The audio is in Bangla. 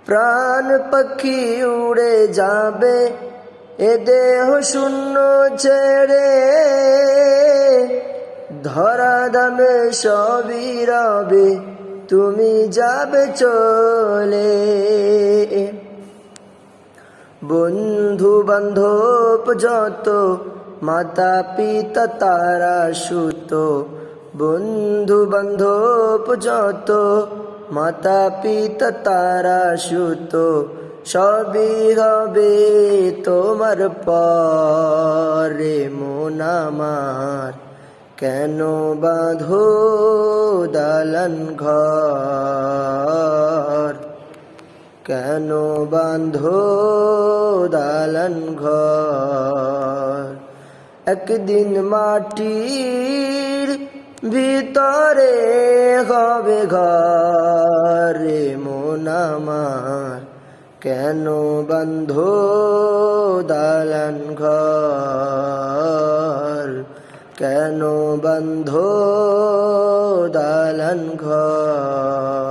প্রাণ পাখি উড়ে যাবে এ দেহ শূন্য ছেড়ে, ধরা দামে সবই রবে তুমি যাবে চলে। বন্ধু বান্ধব যত মাতা পিতা তারা সুত, বন্ধু বান্ধব যত মাতা পিতা তারা সুত, সবই হবে তোমার পরে। মন আমার কেন বাঁধো দালান ঘর, কেন বাঁধো দালান ঘর। একদিন মাটির ভিতরে হবে ঘর। মন আমার কেন বাঁধো দালান ঘর, কেন বাঁধো দালান ঘর।